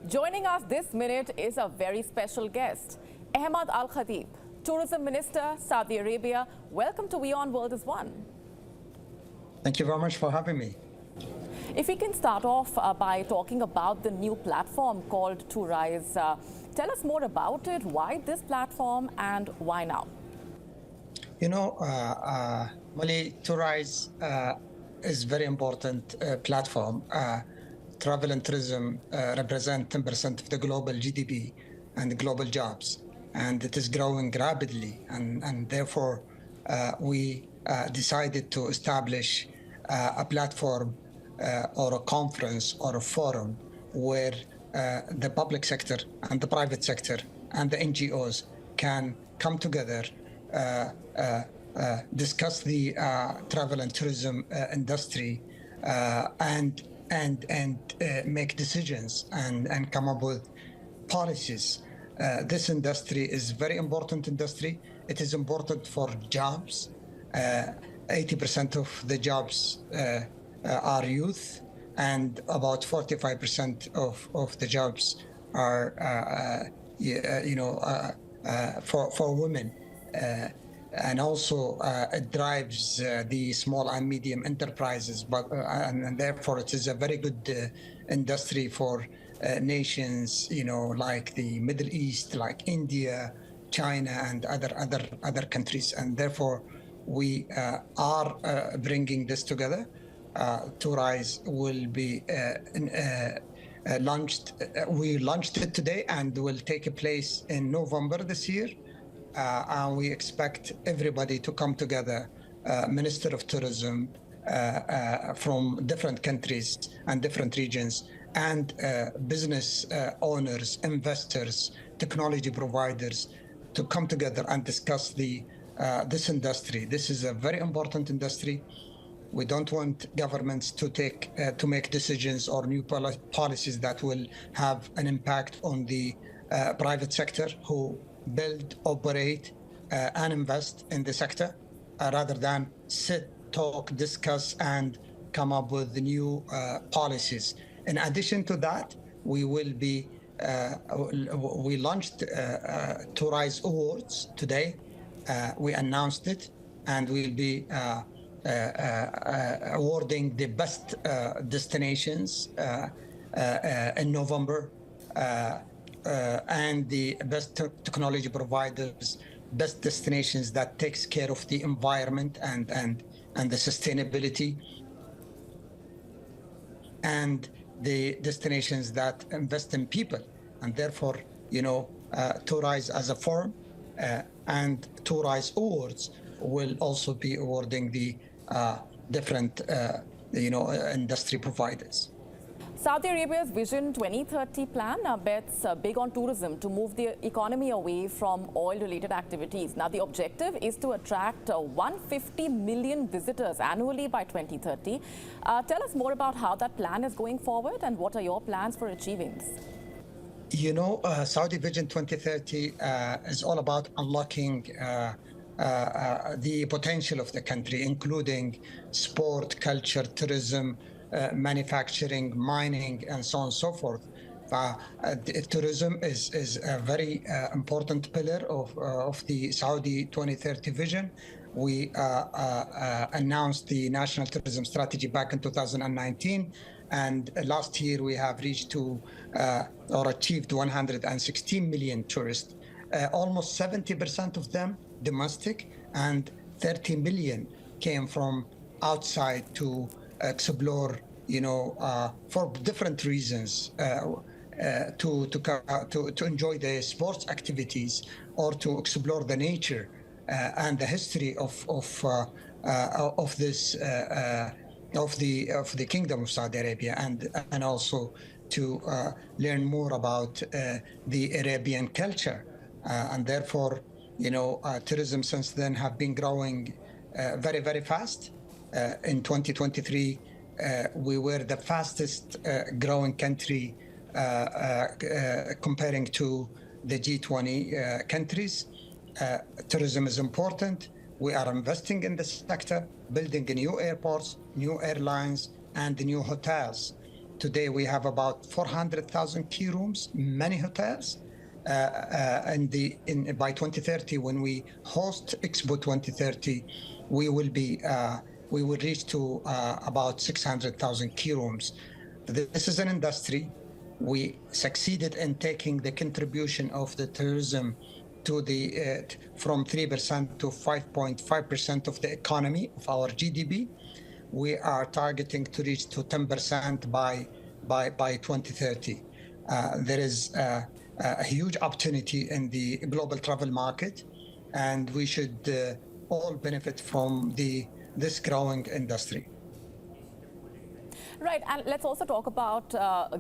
Joining us this minute is a very special guest, Ahmed Al Khateeb, Tourism Minister, Saudi Arabia. Welcome to WION World is One. Thank you very much for having me. If we can start off by talking about the new platform called TourISE. Tell us more about it, why this platform and why now? You know, Mali, TourISE is a very important platform. Travel and tourism represent 10% of the global GDP and global jobs, and it is growing rapidly. And therefore, we decided to establish a platform or a conference or a forum where the public sector and the private sector and the NGOs can come together, discuss the travel and tourism industry, and make decisions and come up with policies. This industry is very important industry. It is important for jobs. 80% of the jobs are youth, and about 45% of the jobs are, for women. And also it drives the small and medium enterprises, and therefore it is a very good industry for nations, like the Middle East, like India, China, and other countries. And therefore, we are bringing this together. TourISE will be launched. We launched it today and will take place in November this year. And we expect everybody to come together, Minister of Tourism from different countries and different regions, and business owners, investors, technology providers, to come together and discuss this industry. This is a very important industry. We don't want governments to make decisions or new policies that will have an impact on the private sector who build, operate, and invest in the sector, rather than sit, talk, discuss, and come up with the new policies. In addition to that, we launched TourISE Awards today. We announced it, and we'll be awarding the best destinations in November, and the best technology providers, best destinations that takes care of the environment and the sustainability, and the destinations that invest in people. And therefore, TourISE as a forum and TourISE Awards will also be awarding the different industry providers. Saudi Arabia's Vision 2030 plan bets big on tourism to move the economy away from oil-related activities. Now, the objective is to attract 150 million visitors annually by 2030. Tell us more about how that plan is going forward and what are your plans for achieving this? Saudi Vision 2030 is all about unlocking the potential of the country, including sport, culture, tourism, manufacturing, mining, and so on and so forth. Tourism is a very important pillar of the Saudi 2030 vision. We announced the National Tourism Strategy back in 2019, and last year we have reached or achieved 116 million tourists. Almost 70% of them domestic, and 30 million came from outside to explore, for different reasons, to enjoy the sports activities or to explore the nature and the history of the Kingdom of Saudi Arabia, and also to learn more about the Arabian culture. And therefore, tourism since then have been growing very, very fast. In 2023, we were the fastest growing country comparing to the G20 countries. Tourism is important. We are investing in the sector, building new airports, new airlines, and new hotels. Today, we have about 400,000 key rooms, many hotels. By 2030, when we host Expo 2030, we will reach to about 600,000 key rooms. This is an industry. We succeeded in taking the contribution of the tourism to from 3% to 5.5% of the economy of our GDP. We are targeting to reach to 10% by 2030. There is a huge opportunity in the global travel market, and we should all benefit from this growing industry. Right, and let's also talk about,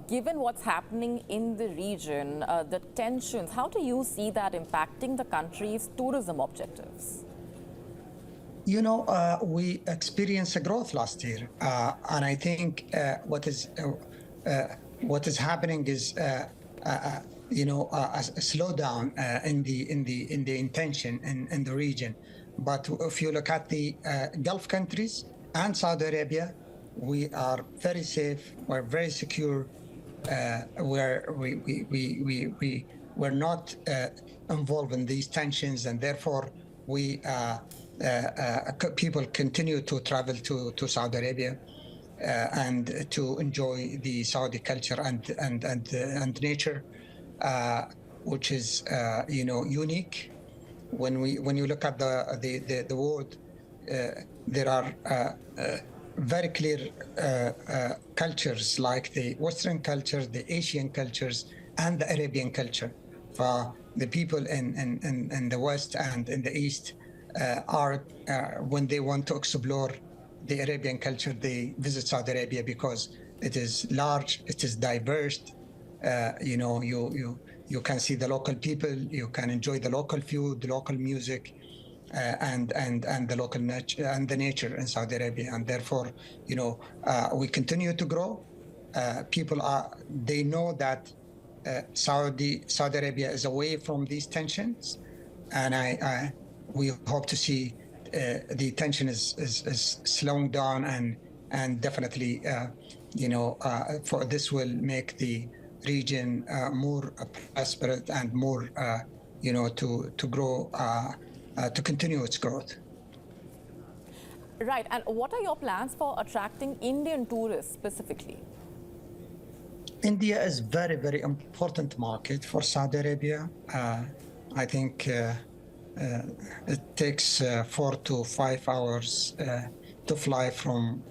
given what's happening in the region, the tensions, how do you see that impacting the country's tourism objectives? We experienced a growth last year, and I think what is happening is a slowdown in the intention in the region. But if you look at the Gulf countries and Saudi Arabia, we are very safe. We're very secure. We're not involved in these tensions, and therefore people continue to travel to Saudi Arabia and to enjoy the Saudi culture and nature, which is unique. When you look at the world, there are very clear cultures like the Western culture, the Asian cultures, and the Arabian culture. For the people in the West and in the East when they want to explore the Arabian culture, they visit Saudi Arabia because it is large, it is diverse. You can see the local people, you can enjoy the local food, the local music, and the local nature and the nature in Saudi Arabia, and therefore, we continue to grow. They know that Saudi Arabia is away from these tensions, and we hope to see the tension is slowing down, and definitely, for this will make the region more prosperous and more, to grow. To continue its growth. Right, and what are your plans for attracting Indian tourists specifically? India is very, very important market for Saudi Arabia. I think it takes 4 to 5 hours to fly from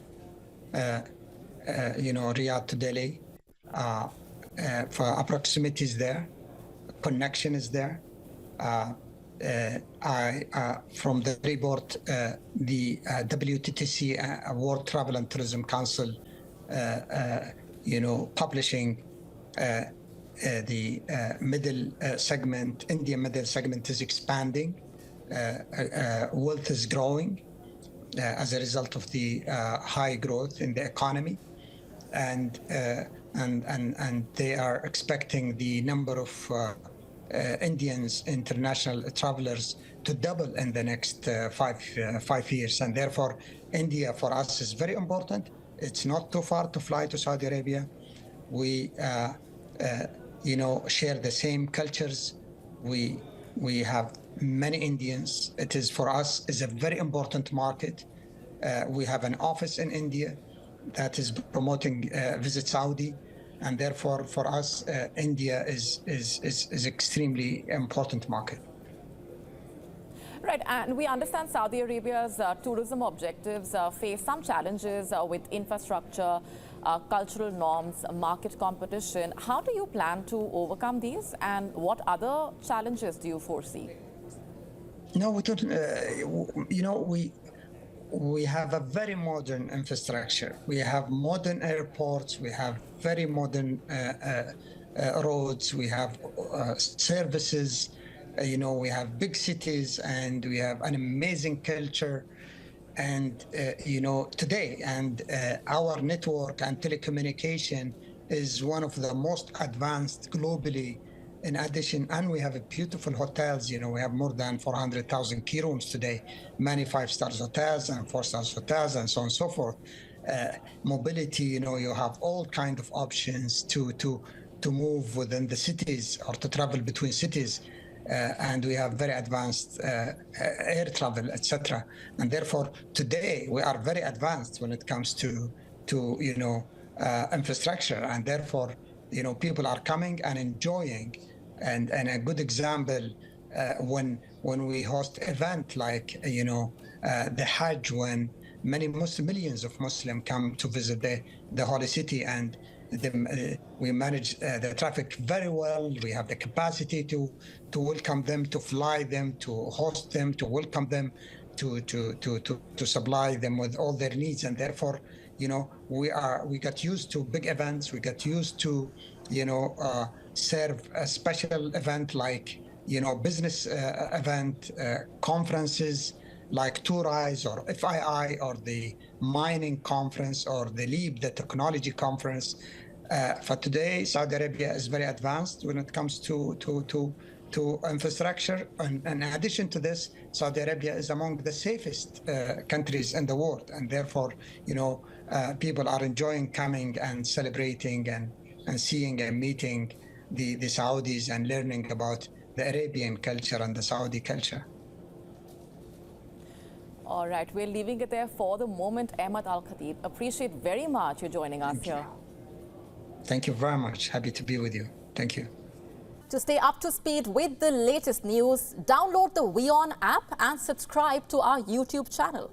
Riyadh to Delhi. For proximity is there, connection is there. From the report, the WTTC, World Travel and Tourism Council, publishing the middle segment, Indian middle segment is expanding. Wealth is growing as a result of the high growth in the economy, and they are expecting the number of Indians, international travelers, to double in the next 5 years, and therefore India for us is very important. It's not too far to fly to Saudi Arabia. We share the same cultures. We have many Indians. It is for us is a very important market. We have an office in India that is promoting Visit Saudi. And therefore, for us, India is extremely important market. Right, and we understand Saudi Arabia's tourism objectives face some challenges with infrastructure, cultural norms, market competition. How do you plan to overcome these, and what other challenges do you foresee? No, we don't. We have a very modern infrastructure. We have modern airports. We have very modern roads. We have services. We have big cities, and we have an amazing culture. And today, our network and telecommunication is one of the most advanced globally. In addition, and we have beautiful hotels. We have more than 400,000 key rooms today, many 5-star hotels and 4-star hotels, and so on and so forth. mobility. You have all kind of options to move within the cities or to travel between cities. And we have very advanced air travel, etc. And therefore, today we are very advanced when it comes to infrastructure. And therefore, people are coming and enjoying. And a good example, when we host event like the Hajj, when millions of Muslims come to visit the holy city, and we manage the traffic very well. We have the capacity to welcome them, to fly them, to host them, to welcome them, to supply them with all their needs. And therefore, we got used to big events. We got used to serve a special event like business event, conferences like Tourise or FII or the mining conference or the LEAP, the technology conference. For today, Saudi Arabia is very advanced when it comes to infrastructure. And in addition to this, Saudi Arabia is among the safest countries in the world. And therefore, people are enjoying coming and celebrating and seeing and meeting the Saudis and learning about the Arabian culture and the Saudi culture. All right, we're leaving it there for the moment. Ahmed Al Khateeb, appreciate very much you joining us here. Thank you very much. Happy to be with you. Thank you. To stay up to speed with the latest news, download the WION app and subscribe to our YouTube channel.